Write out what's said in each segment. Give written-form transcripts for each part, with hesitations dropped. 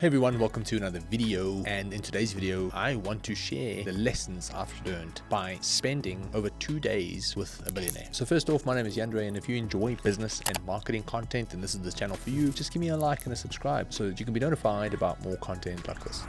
Hey everyone, welcome to another video, and in today's video I want to share the lessons I've learned by spending over 2 days with a billionaire. So first off, my name is Jandre, and if you enjoy business and marketing content then this is the channel for you. Just give me a like and a subscribe so that you can be notified about more content like this.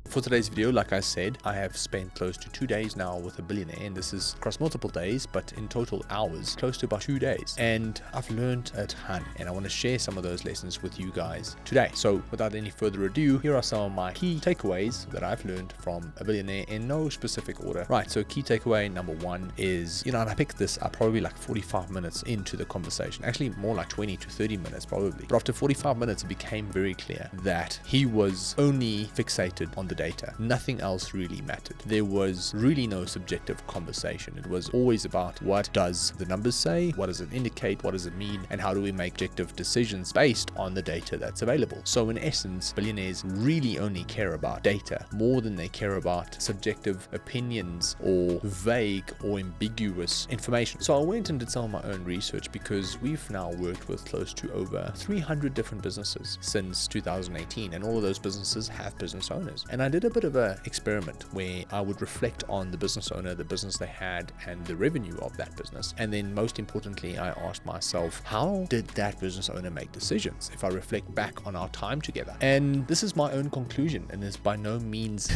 For today's video, like I said, I have spent close to 2 days now with a billionaire, and this is across multiple days, but in total hours, close to about 2 days. And I've learned a ton, and I want to share some of those lessons with you guys today. So without any further ado, here are some of my key takeaways that I've learned from a billionaire in no specific order. Right, so key takeaway number one is, and I picked this up probably like 45 minutes into the conversation, actually more like 20 to 30 minutes probably. But after 45 minutes, it became very clear that he was only fixated on the data. Nothing else really mattered. There was really no subjective conversation. It was always about what does the numbers say, what does it indicate, what does it mean, and how do we make objective decisions based on the data that's available. So in essence, billionaires really only care about data more than they care about subjective opinions or vague or ambiguous information. So I went and did some of my own research, because we've now worked with close to over 300 different businesses since 2018, and all of those businesses have business owners. And I did a bit of an experiment where I would reflect on the business owner, the business they had, and the revenue of that business. And then most importantly, I asked myself, how did that business owner make decisions if I reflect back on our time together? And this is my own conclusion, and is by no means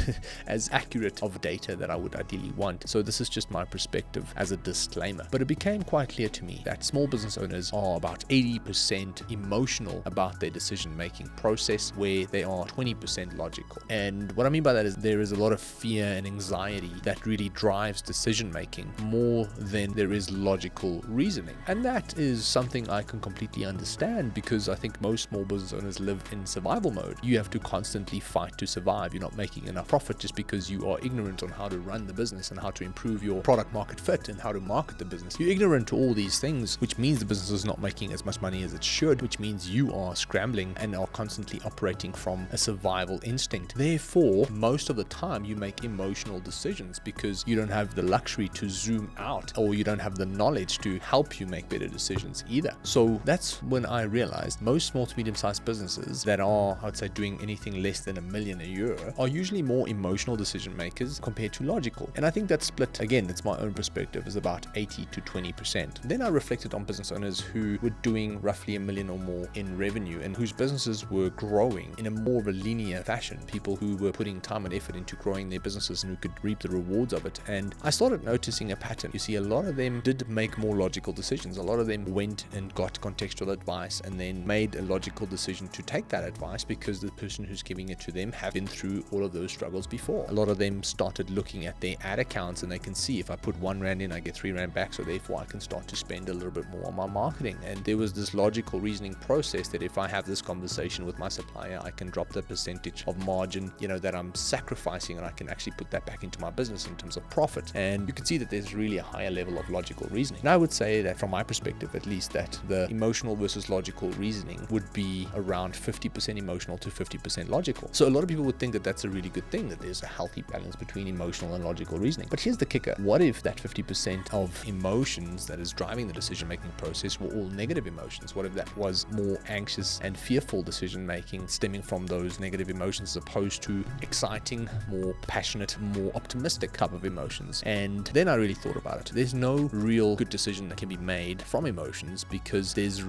as accurate of data that I would ideally want. So this is just my perspective as a disclaimer. But it became quite clear to me that small business owners are about 80% emotional about their decision-making process, where they are 20% logical. And what I mean by that is there is a lot of fear and anxiety that really drives decision making more than there is logical reasoning. And that is something I can completely understand, because I think most small business owners live in survival mode. You have to constantly fight to survive. You're not making enough profit just because you are ignorant on how to run the business and how to improve your product market fit and how to market the business. You're ignorant to all these things, which means the business is not making as much money as it should, which means you are scrambling and are constantly operating from a survival instinct. Therefore, most of the time you make emotional decisions because you don't have the luxury to zoom out, or you don't have the knowledge to help you make better decisions either. So that's when I realized most small to medium-sized businesses that are, I'd say, doing anything less than $1 million a year are usually more emotional decision makers compared to logical. And I think that split, again, it's my own perspective, is about 80 to 20%. Then I reflected on business owners who were doing roughly $1 million or more in revenue, and whose businesses were growing in a more of a linear fashion. People who were putting time and effort into growing their businesses and who could reap the rewards of it. And I started noticing a pattern. You see, a lot of them did make more logical decisions. A lot of them went and got contextual advice and then made a logical decision to take that advice, because the person who's giving it to them have been through all of those struggles before. A lot of them started looking at their ad accounts, and they can see if I put 1 Rand in, I get 3 Rand back, so therefore I can start to spend a little bit more on my marketing. And there was this logical reasoning process that if I have this conversation with my supplier, I can drop the percentage of margin, that I'm sacrificing, and I can actually put that back into my business in terms of profit. And you can see that there's really a higher level of logical reasoning. And I would say that from my perspective, at least, that the emotional versus logical reasoning would be around 50% emotional to 50% logical. So a lot of people would think that that's a really good thing, that there's a healthy balance between emotional and logical reasoning. But here's the kicker. What if that 50% of emotions that is driving the decision-making process were all negative emotions? What if that was more anxious and fearful decision-making stemming from those negative emotions, as opposed to exciting, more passionate, more optimistic type of emotions? And then I really thought about it. There's no real good decision that can be made from emotions, because there's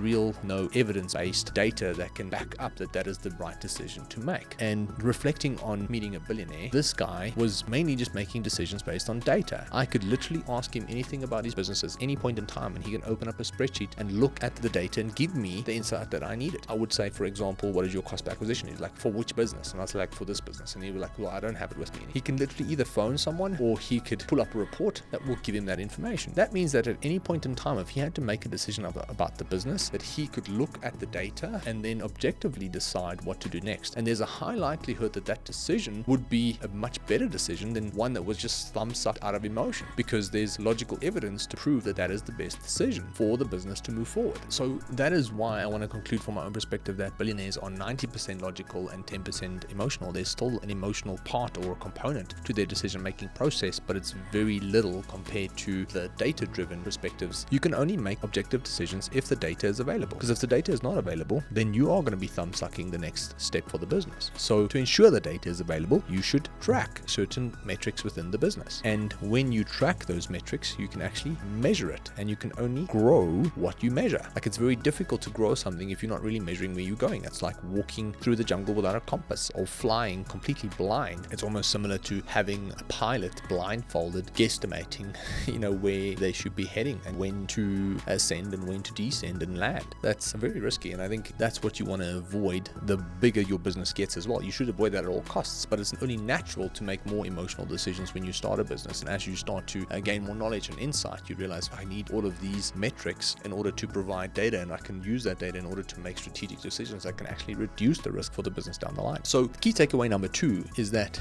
no evidence-based data that can back up that that is the right decision to make. And reflecting on meeting a billionaire, this guy was mainly just making decisions based on data. I could literally ask him anything about his businesses any point in time, and he can open up a spreadsheet and look at the data and give me the insight that I needed. I would say, for example, what is your cost per acquisition? He's like, for which business? And I was like, for this business. And he was like, well, I don't have it with me. And he can literally either phone someone, or he could pull up a report that will give him that information. That means that at any point in time, if he had to make a decision about the business, that he could look at the data and then objectively decide what to do next. And there's a high likelihood that that decision would be a much better decision than one that was just thumbs up out of emotion, because there's logical evidence to prove that that is the best decision for the business to move forward. So that is why I want to conclude from my own perspective that billionaires are 90% logical and 10% emotional. There's still an emotional part or a component to their decision-making process, but it's very little compared to the data-driven perspectives. You can only make objective decisions if the data is available, because if the data is not available, then you are going to be thumb-sucking the next step for the business. So to ensure the data is available, you should track certain metrics within the business. And when you track those metrics, you can actually measure it, and you can only grow what you measure. Like, it's very difficult to grow something if you're not really measuring where you're going. It's like walking through the jungle without a compass, or flying completely blind. It's almost similar to having a pilot blindfolded guesstimating where they should be heading and when to ascend and when to descend and land. That's very risky, and I think that's what you want to avoid the bigger your business gets as well. You should avoid that at all costs, but it's only natural to make more emotional decisions when you start a business. And as you start to gain more knowledge and insight, you realize, I need all of these metrics in order to provide data, and I can use that data in order to make strategic decisions that can actually reduce the risk for the business down the line. So key takeaway number 2 is that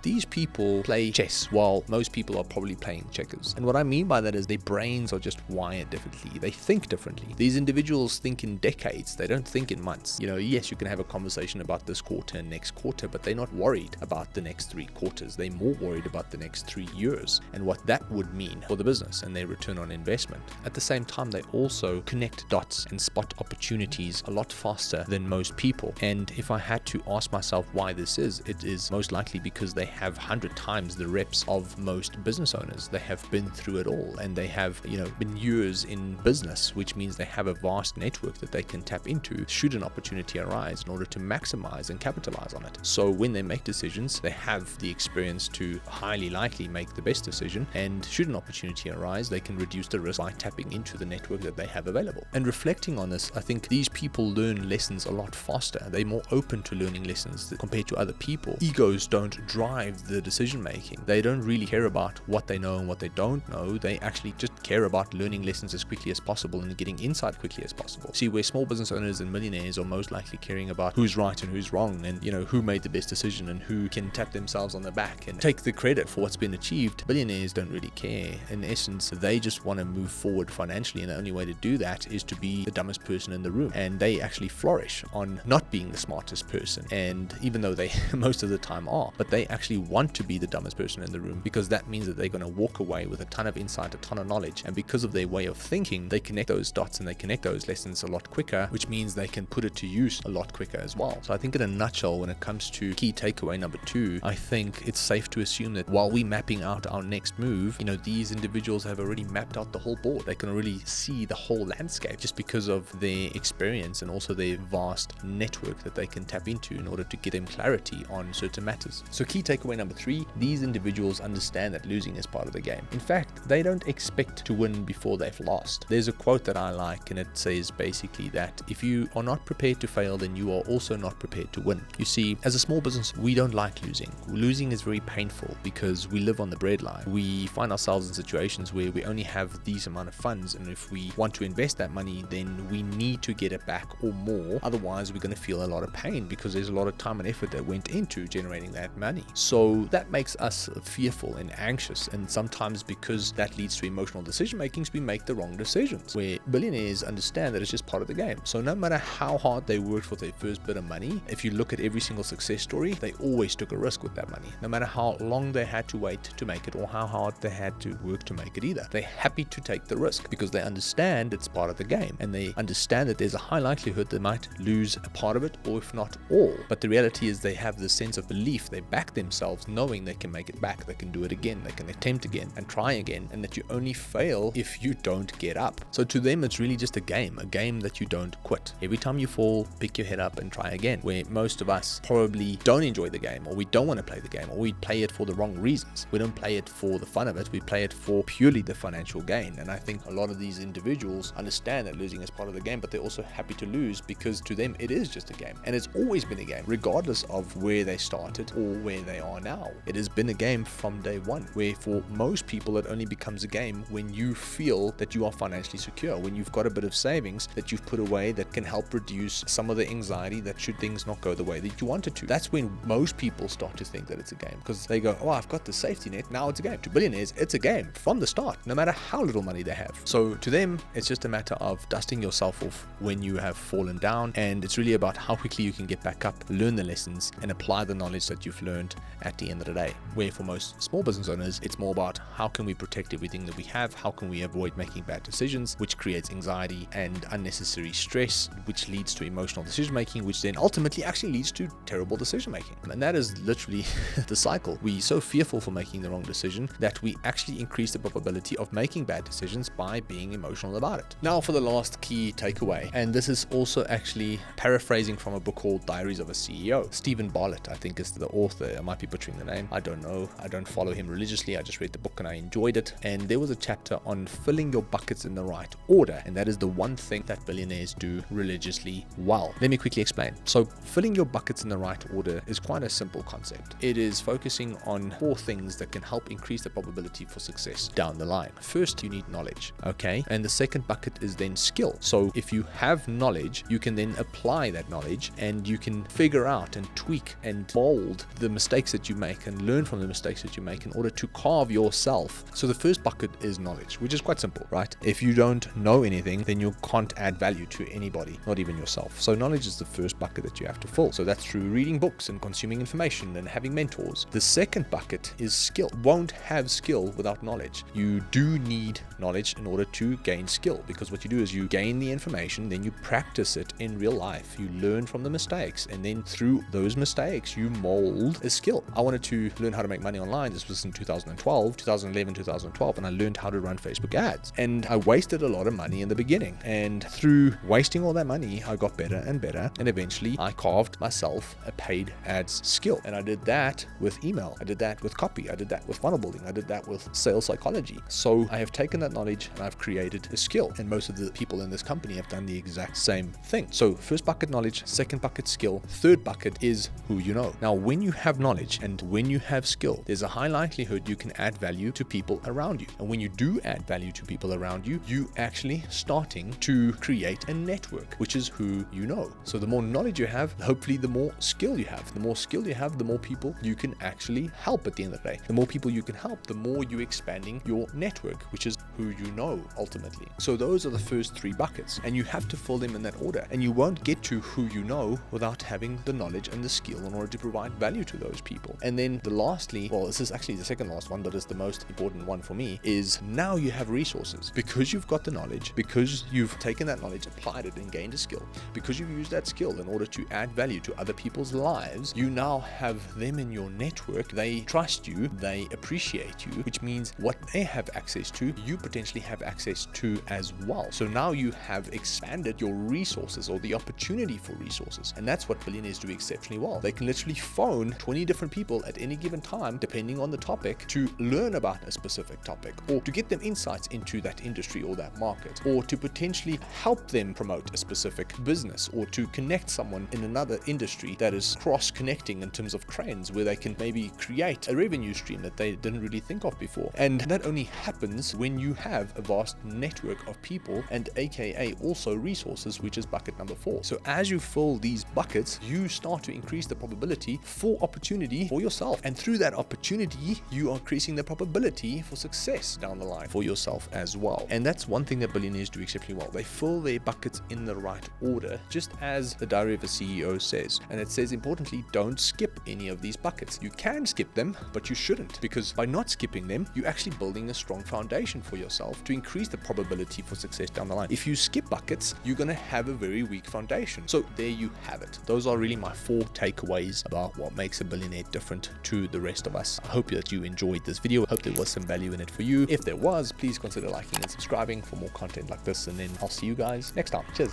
these people play chess while most people are probably playing checkers. And what I mean by that is their brains are just wired differently. They think differently. These individuals think in decades. They don't think in months. Yes, you can have a conversation about this quarter and next quarter, but they're not worried about the next 3 quarters. They're more worried about the next 3 years and what that would mean for the business and their return on investment. At the same time, they also connect dots and spot opportunities a lot faster than most people. And if I had to ask myself why this is, it is most likely because they have 100 times the reps of most business owners. They have been through it all, and they have been years in business, which means they have a vast network that they can tap into should an opportunity arise in order to maximize and capitalize on it. So when they make decisions, they have the experience to highly likely make the best decision, and should an opportunity arise, they can reduce the risk by tapping into the network that they have available. And reflecting on this, I think these people learn lessons a lot faster. They're more open to learning lessons compared to other people. Egos don't drive the decision making. They don't really care about what they know and what they don't know. They actually just care about learning lessons as quickly as possible and getting insight quickly as possible. See, where small business owners and millionaires are most likely caring about who's right and who's wrong, and who made the best decision and who can tap themselves on the back and take the credit for what's been achieved, billionaires don't really care. In essence, they just want to move forward financially, and the only way to do that is to be the dumbest person in the room. And they actually flourish on not being the smartest person, and even though they most of the time are, but they actually want to be the dumbest person in the room, because that means that they're going to walk away with a ton of insight, a ton of knowledge, and because of their way of thinking, they connect those dots and they connect those lessons a lot quicker, which means they can put it to use a lot quicker as well. So I think in a nutshell, when it comes to key takeaway number 2, I think it's safe to assume that while we're mapping out our next move, these individuals have already mapped out the whole board. They can already see the whole landscape just because of their experience and also their vast network that they can tap into in order to get them clarity on certain matters. So key takeaway number 3, these individuals understand that losing is part of the game. In fact, they don't expect to win before they've lost. There's a quote that I like, and it says basically that if you are not prepared to fail, then you are also not prepared to win. You see, as a small business, we don't like losing. Losing is very painful because we live on the breadline. We find ourselves in situations where we only have these amount of funds, and if we want to invest that money, then we need to get it back or more. Otherwise, we're going to feel a lot of pain because there's a lot of time and effort that went into generating that money. So that makes us fearful and anxious, and sometimes because that leads to emotional decision makings, we make the wrong decisions. Where billionaires understand that it's just part of the game. So no matter how hard they worked for their first bit of money, if you look at every single success story, they always took a risk with that money. No matter how long they had to wait to make it or how hard they had to work to make it either. They're happy to take the risk because they understand it's part of the game, and they understand that there's a high likelihood they might lose a part of it, or if not all. But the reality is they have this sense of belief. They back themselves knowing they can make it back. They can do it again. They can attempt again and try again, and that you only fail if you don't get up. So to them, it's really just a game that you don't quit. Every time you fall, pick your head up and try again. Where most of us probably don't enjoy the game, or we don't want to play the game, or we play it for the wrong reasons. We don't play it for the fun of it. We play it for purely the financial gain. And I think a lot of these individuals understand that losing is part of the game, but they're also happy to lose because to them it is just a game, and it's always been a game regardless of where they started or where they are now. It has been a game from day one, where for most people it only becomes a game when you feel that you are financially secure, when you've got a bit of savings that you've put away that can help reduce some of the anxiety that should things not go the way that you want it to. That's when most people start to think that it's a game, because they go, oh, I've got the safety net, now it's a game. To billionaires, it's a game from the start, no matter how little money they have. So to them, it's just a matter of dusting yourself off when you have fallen down, and it's really about how quickly you can get back up, learn the lessons, and apply apply the knowledge that you've learned at the end of the day. Where for most small business owners, it's more about how can we protect everything that we have, how can we avoid making bad decisions, which creates anxiety and unnecessary stress, which leads to emotional decision making, which then ultimately actually leads to terrible decision making. And that is literally the cycle. We're so fearful for making the wrong decision that we actually increase the probability of making bad decisions by being emotional about it. Now for the last key takeaway, and this is also actually paraphrasing from a book called Diaries of a CEO. Stephen Bartlett, I think, is the author. I might be butchering the name. I don't know. I don't follow him religiously. I just read the book and I enjoyed it. And there was a chapter on filling your buckets in the right order. And that is the one thing that billionaires do religiously well. Let me quickly explain. So filling your buckets in the right order is quite a simple concept. It is focusing on 4 things that can help increase the probability for success down the line. First, you need knowledge, okay? And the second bucket is then skill. So if you have knowledge, you can then apply that knowledge and you can figure out and tweak and mold the mistakes that you make and learn from the mistakes that you make in order to carve yourself. So the first bucket is knowledge, which is quite simple, right? If you don't know anything, then you can't add value to anybody, not even yourself. So knowledge is the first bucket that you have to fill. So that's through reading books and consuming information and having mentors. The second bucket is skill. Won't have skill without knowledge. You do need knowledge in order to gain skill, because what you do is you gain the information, then you practice it in real life. You learn from the mistakes, and then through those mistakes, you mold a skill. I wanted to learn how to make money online. This was in 2011, 2012, and I learned how to run Facebook ads. And I wasted a lot of money in the beginning. And through wasting all that money, I got better and better. And eventually I carved myself a paid ads skill. And I did that with email. I did that with copy. I did that with funnel building. I did that with sales psychology. So I have taken that knowledge and I've created a skill. And most of the people in this company have done the exact same thing. So first bucket, knowledge. Second bucket, skill. Third bucket is who you know. Now, when you have knowledge and when you have skill, there's a high likelihood you can add value to people around you. And when you do add value to people around you, you actually starting to create a network, which is who you know. So the more knowledge you have, hopefully the more skill you have. The more skill you have, the more people you can actually help at the end of the day. The more people you can help, the more you're expanding your network, which is who you know ultimately. So those are the first 3 buckets, and you have to fill them in that order. And you won't get to who you know without having the knowledge and the skill in order to provide value to those people. And then lastly, well, this is actually the second last one, but it's the most important one for me, is now you have resources. Because you've got the knowledge, because you've taken that knowledge, applied it and gained a skill, because you've used that skill in order to add value to other people's lives, you now have them in your network. They trust you, they appreciate you, which means what they have access to, you potentially have access to as well. So now you have expanded your resources or the opportunity for resources. And that's what billionaires do exceptionally well. They can literally phone 20 different people at any given time, depending on the topic, to learn about a specific topic, or to get them insights into that industry or that market, or to potentially help them promote a specific business, or to connect someone in another industry that is cross-connecting in terms of trends, where they can maybe create a revenue stream that they didn't really think of before. And that only happens when you have a vast network of people, and aka also resources, which is bucket number 4. So as you fill these buckets, you start to increase the probability for opportunity for yourself, and through that opportunity you are increasing the probability for success down the line for yourself as well. And that's one thing that billionaires do exceptionally well. They fill their buckets in the right order, just as the Diary of a CEO says. And it says, importantly, don't skip any of these buckets. You can skip them, but you shouldn't, because by not skipping them, you're actually building a strong foundation for yourself to increase the probability for success down the line. If you skip buckets, you're going to have a very weak foundation. So there you have it. Those are really my 4 takeaways about what makes a billionaire different to the rest of us. I hope that you enjoyed this video. I hope there was some value in it for you. If there was, please consider liking and subscribing for more content like this, and then I'll see you guys next time. Cheers.